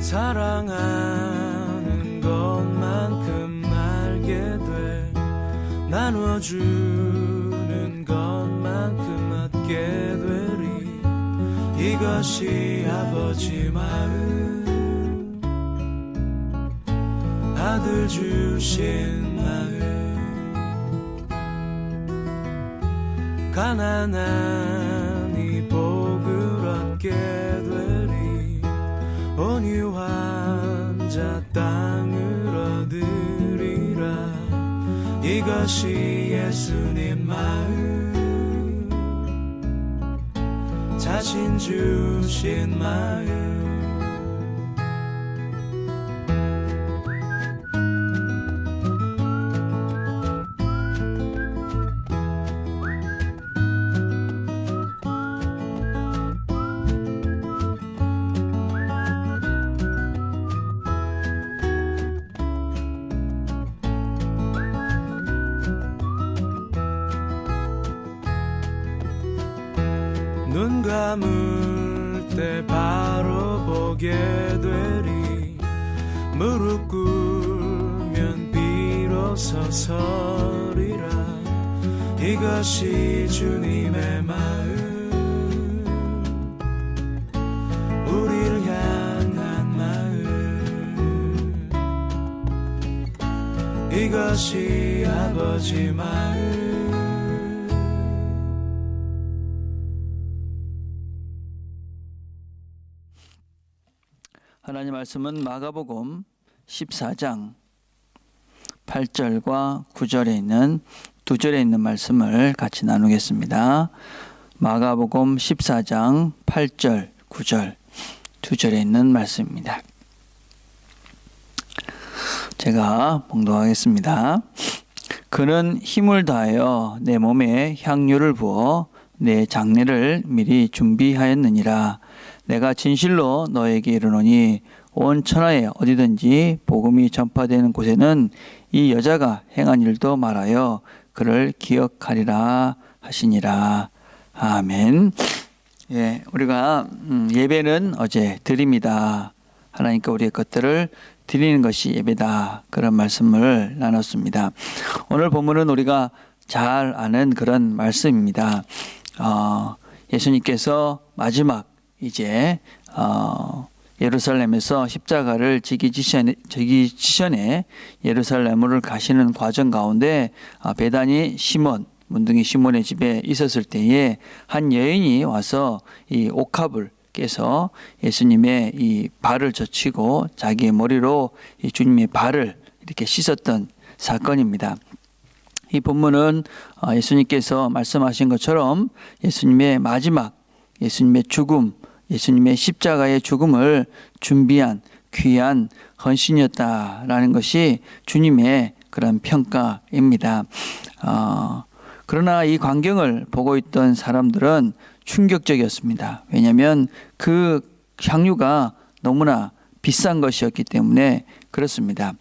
사랑하는 것만큼 알게 돼 나눠주는 것만큼 얻게 되리 이것이 아버지 마음 아들 주신 마음 가난한 이 복을 얻게 되리 온유한 자 땅을 얻으리라 이것이 예수님 마음 자신 주신 마음 눈 감을 때 바로 보게 되리 무릎 꿇으면 비로소 서리라 이것이 주님의 마음 우리를 향한 마음 이것이 아버지 마음 하나님 말씀은 마가복음 14장 8절과 9절에 있는 두 절에 있는 말씀을 같이 나누겠습니다. 마가복음 14장 8절, 9절 두 절에 있는 말씀입니다. 제가 봉독하겠습니다. 그는 힘을 다하여 내 몸에 향유를 부어 내 장례를 미리 준비하였느니라. 내가 진실로 너에게 이르노니 온 천하에 어디든지 복음이 전파되는 곳에는 이 여자가 행한 일도 말하여 그를 기억하리라 하시니라. 아멘. 예, 우리가 예배는 어제 드립니다. 하나님께 우리의 것들을 드리는 것이 예배다. 그런 말씀을 나눴습니다. 오늘 본문은 우리가 잘 아는 그런 말씀입니다. 예수님께서 마지막 이제 예루살렘에서 십자가를 지기 직전에 예루살렘으로 가시는 과정 가운데 베다니 시몬 문둥이 시몬의 집에 있었을 때에 한 여인이 와서 이 옥합을 깨서 예수님의 이 발을 젖히고 자기의 머리로 이 주님의 발을 이렇게 씻었던 사건입니다. 이 본문은 예수님께서 말씀하신 것처럼 예수님의 마지막 예수님의 죽음 예수님의 십자가의 죽음을 준비한 귀한 헌신이었다라는 것이 주님의 그런 평가입니다. 그러나 이 광경을 보고 있던 사람들은 충격적이었습니다. 왜냐하면 그 향유가 너무나 비싼 것이었기 때문에 그렇습니다.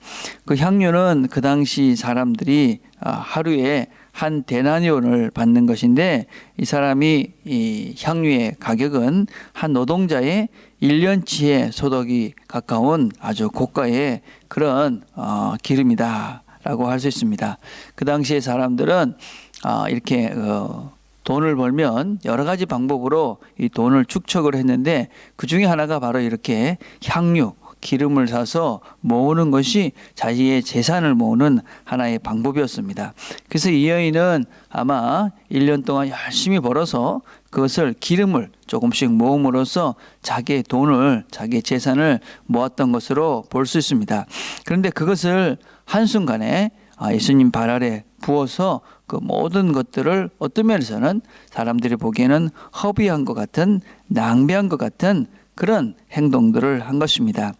그 향유는 그 당시 사람들이 하루에 한 데나리온을 받는 것인데 이 사람이 이 향유의 가격은 한 노동자의 1년치의 소득이 가까운 아주 고가의 그런 기름이다라고 할 수 있습니다. 그 당시의 사람들은 이렇게 돈을 벌면 여러 가지 방법으로 이 돈을 축적을 했는데 그 중에 하나가 바로 이렇게 향유 기름을 사서 모으는 것이 자기의 재산을 모으는 하나의 방법이었습니다. 그래서 이 여인은 아마 1년 동안 열심히 벌어서 그것을 기름을 조금씩 모음으로써 자기의 돈을 자기의 재산을 모았던 것으로 볼 수 있습니다. 그런데 그것을 한순간에 예수님 발 아래 부어서 그 모든 것들을 어떤 면에서는 사람들이 보기에는 허비한 것 같은 낭비한 것 같은 그런 행동들을 한 것입니다.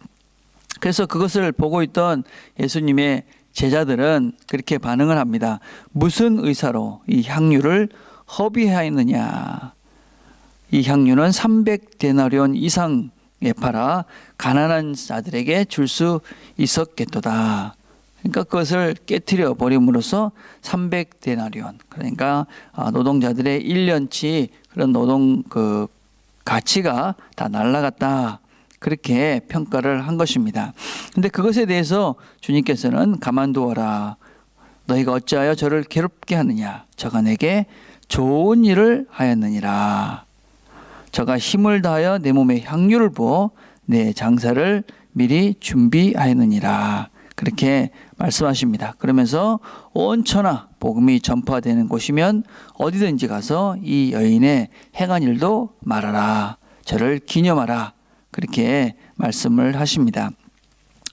그래서 그것을 보고 있던 예수님의 제자들은 그렇게 반응을 합니다. 무슨 의사로 이 향유를 허비하였느냐. 이 향유는 300데나리온 이상에 팔아 가난한 자들에게 줄 수 있었겠도다. 그러니까 그것을 깨트려 버림으로써 300데나리온 그러니까 노동자들의 1년치 그런 노동 그 가치가 다 날아갔다. 그렇게 평가를 한 것입니다. 근데 그것에 대해서 주님께서는 가만두어라. 너희가 어찌하여 저를 괴롭게 하느냐. 저가 내게 좋은 일을 하였느니라. 저가 힘을 다하여 내 몸에 향유를 부어 내 장사를 미리 준비하였느니라. 그렇게 말씀하십니다. 그러면서 온 천하 복음이 전파되는 곳이면 어디든지 가서 이 여인의 행한 일도 말하라. 저를 기념하라. 그렇게 말씀을 하십니다.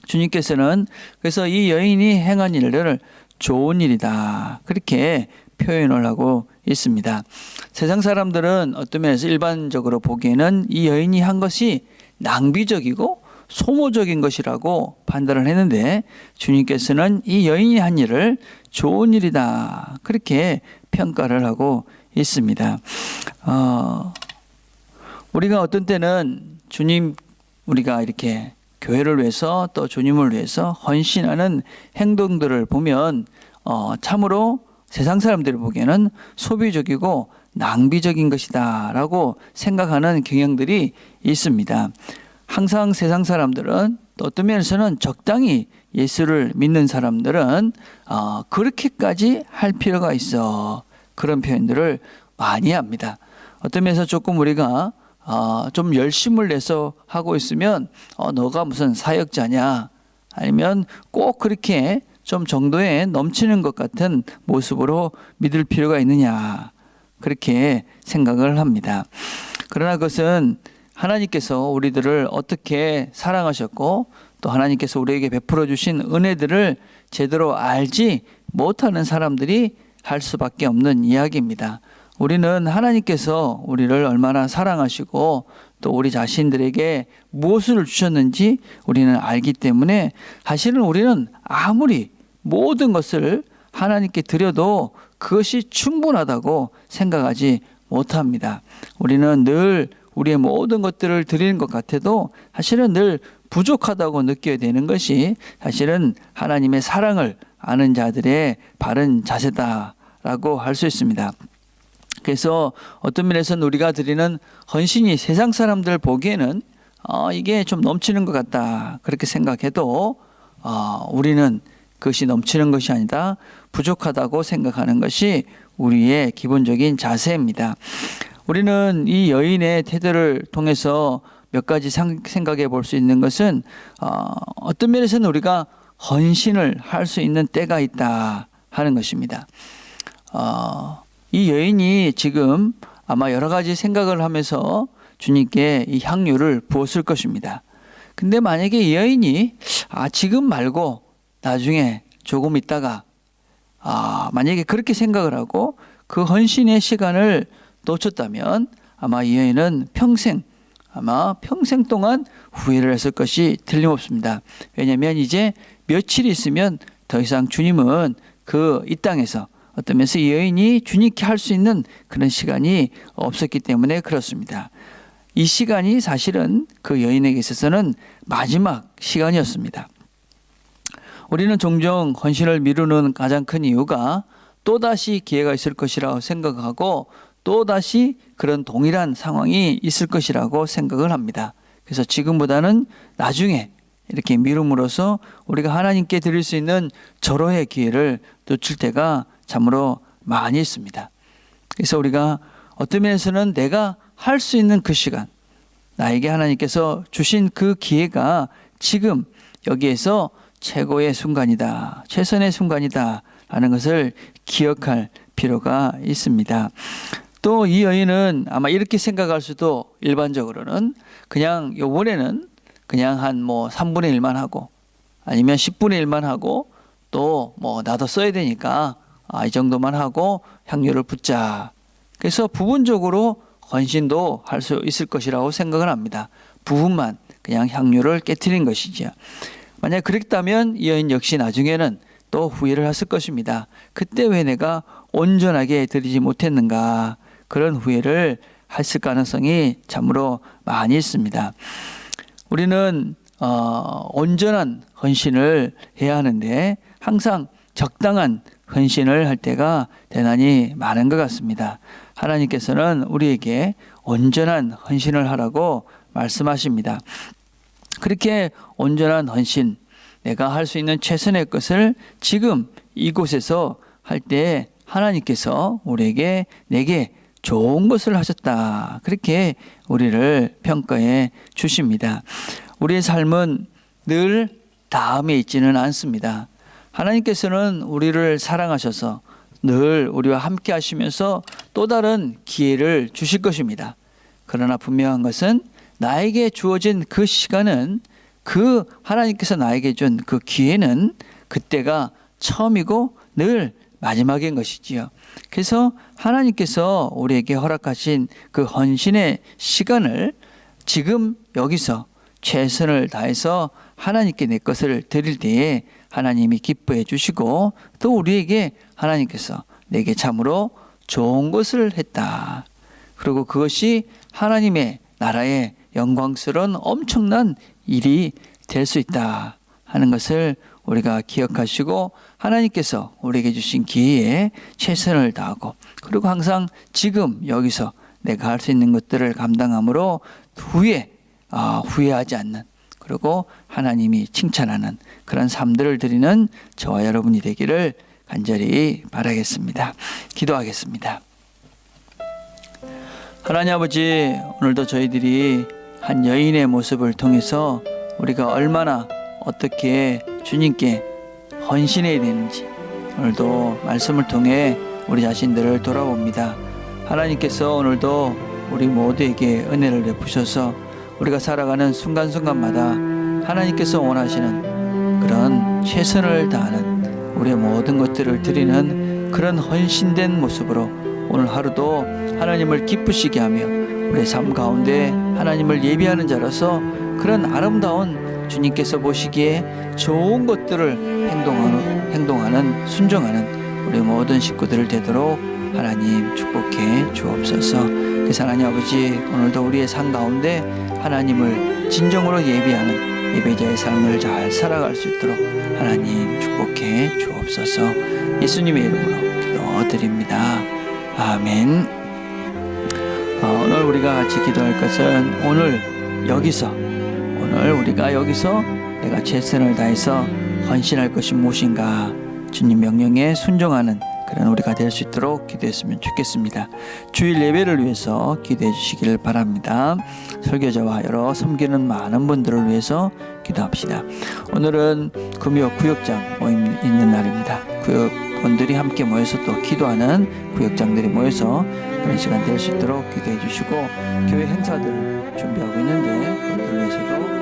주님께서는 그래서 이 여인이 행한 일을 좋은 일이다. 그렇게 표현을 하고 있습니다. 세상 사람들은 어떤 면에서 일반적으로 보기에는 이 여인이 한 것이 낭비적이고 소모적인 것이라고 판단을 했는데 주님께서는 이 여인이 한 일을 좋은 일이다. 그렇게 평가를 하고 있습니다. 우리가 어떤 때는 주님, 우리가 이렇게 교회를 위해서 또 주님을 위해서 헌신하는 행동들을 보면 참으로 세상 사람들이 보기에는 소비적이고 낭비적인 것이다 라고 생각하는 경향들이 있습니다. 항상 세상 사람들은 또 어떤 면에서는 적당히 예수를 믿는 사람들은 그렇게까지 할 필요가 있어. 그런 표현들을 많이 합니다. 어떤 면에서 조금 우리가 좀 열심을 내서 하고 있으면 너가 무슨 사역자냐, 아니면 꼭 그렇게 좀 정도에 넘치는 것 같은 모습으로 믿을 필요가 있느냐, 그렇게 생각을 합니다. 그러나 그것은 하나님께서 우리들을 어떻게 사랑하셨고 또 하나님께서 우리에게 베풀어 주신 은혜들을 제대로 알지 못하는 사람들이 할 수밖에 없는 이야기입니다. 우리는 하나님께서 우리를 얼마나 사랑하시고 또 우리 자신들에게 무엇을 주셨는지 우리는 알기 때문에 사실은 우리는 아무리 모든 것을 하나님께 드려도 그것이 충분하다고 생각하지 못합니다. 우리는 늘 우리의 모든 것들을 드리는 것 같아도 사실은 늘 부족하다고 느껴야 되는 것이 사실은 하나님의 사랑을 아는 자들의 바른 자세다라고 할 수 있습니다. 그래서 어떤 면에서는 우리가 드리는 헌신이 세상 사람들 보기에는 이게 좀 넘치는 것 같다 그렇게 생각해도 우리는 그것이 넘치는 것이 아니다 부족하다고 생각하는 것이 우리의 기본적인 자세입니다. 우리는 이 여인의 태도를 통해서 몇 가지 생각해 볼 수 있는 것은 어떤 면에서는 우리가 헌신을 할 수 있는 때가 있다 하는 것입니다. 이 여인이 지금 아마 여러 가지 생각을 하면서 주님께 이 향유를 부었을 것입니다. 근데 만약에 이 여인이 지금 말고 나중에 조금 있다가 만약에 그렇게 생각을 하고 그 헌신의 시간을 놓쳤다면 아마 이 여인은 평생 동안 후회를 했을 것이 틀림없습니다. 왜냐하면 이제 며칠 있으면 더 이상 주님은 이 땅에서 어떤 면에서 이 여인이 주님께 할 수 있는 그런 시간이 없었기 때문에 그렇습니다. 이 시간이 사실은 그 여인에게 있어서는 마지막 시간이었습니다. 우리는 종종 헌신을 미루는 가장 큰 이유가 또다시 기회가 있을 것이라고 생각하고 또다시 그런 동일한 상황이 있을 것이라고 생각을 합니다. 그래서 지금보다는 나중에 이렇게 미룸으로써 우리가 하나님께 드릴 수 있는 절호의 기회를 놓칠 때가 참으로 많이 있습니다. 그래서 우리가 어떤 면에서는 내가 할 수 있는 그 시간, 나에게 하나님께서 주신 그 기회가 지금 여기에서 최고의 순간이다, 최선의 순간이다 라는 것을 기억할 필요가 있습니다. 또 이 여인은 아마 이렇게 생각할 수도 일반적으로는 그냥 요번에는 그냥 한 3분의 1만 하고 아니면 10분의 1만 하고 또 나도 써야 되니까 이 정도만 하고 향유를 붓자. 그래서 부분적으로 헌신도 할 수 있을 것이라고 생각을 합니다. 부분만 그냥 향유를 깨트린 것이죠. 만약 그랬다면 이 여인 역시 나중에는 또 후회를 했을 것입니다. 그때 왜 내가 온전하게 드리지 못했는가, 그런 후회를 했을 가능성이 참으로 많이 있습니다. 우리는 온전한 헌신을 해야 하는데 항상 적당한 헌신을 할 때가 대단히 많은 것 같습니다. 하나님께서는 우리에게 온전한 헌신을 하라고 말씀하십니다. 그렇게 온전한 헌신, 내가 할 수 있는 최선의 것을 지금 이곳에서 할 때 하나님께서 우리에게 내게 좋은 것을 하셨다. 그렇게 우리를 평가해 주십니다. 우리의 삶은 늘 다음에 있지는 않습니다. 하나님께서는 우리를 사랑하셔서 늘 우리와 함께 하시면서 또 다른 기회를 주실 것입니다. 그러나 분명한 것은 나에게 주어진 그 시간은, 그 하나님께서 나에게 준 그 기회는 그때가 처음이고 늘 마지막인 것이지요. 그래서 하나님께서 우리에게 허락하신 그 헌신의 시간을 지금 여기서 최선을 다해서 하나님께 내 것을 드릴 때에 하나님이 기뻐해 주시고, 또 우리에게 하나님께서 내게 참으로 좋은 것을 했다. 그리고 그것이 하나님의 나라의 영광스러운 엄청난 일이 될 수 있다 하는 것을 우리가 기억하시고, 하나님께서 우리에게 주신 기회에 최선을 다하고, 그리고 항상 지금 여기서 내가 할 수 있는 것들을 감당함으로 후회하지 않는, 그리고 하나님이 칭찬하는 그런 삶들을 드리는 저와 여러분이 되기를 간절히 바라겠습니다. 기도하겠습니다. 하나님 아버지, 오늘도 저희들이 한 여인의 모습을 통해서 우리가 얼마나 어떻게 주님께 헌신해야 되는지 오늘도 말씀을 통해 우리 자신들을 돌아봅니다. 하나님께서 오늘도 우리 모두에게 은혜를 베푸셔서 우리가 살아가는 순간순간마다 하나님께서 원하시는 그런 최선을 다하는 우리의 모든 것들을 드리는 그런 헌신된 모습으로 오늘 하루도 하나님을 기쁘시게 하며 우리의 삶 가운데 하나님을 예비하는 자로서 그런 아름다운 주님께서 보시기에 좋은 것들을 행동하는 순종하는 우리 모든 식구들을 되도록 하나님 축복해 주옵소서. 그래서 하나님 아버지, 오늘도 우리의 삶 가운데 하나님을 진정으로 예비하는 예배자의 삶을 잘 살아갈 수 있도록 하나님 축복해 주옵소서. 예수님의 이름으로 기도드립니다. 아멘. 오늘 우리가 같이 기도할 것은 오늘 우리가 여기서 내가 최선을 다해서 헌신할 것이 무엇인가, 주님 명령에 순종하는 그런 우리가 될 수 있도록 기도했으면 좋겠습니다. 주일 예배를 위해서 기도해 주시기를 바랍니다. 설교자와 여러 섬기는 많은 분들을 위해서 기도합시다. 오늘은 금요 구역장 모임 있는 날입니다. 구역원들이 함께 모여서 또 기도하는 구역장들이 모여서 그런 시간 될 수 있도록 기도해 주시고, 교회 행사들을 준비하고 있는데 그들을 위해서도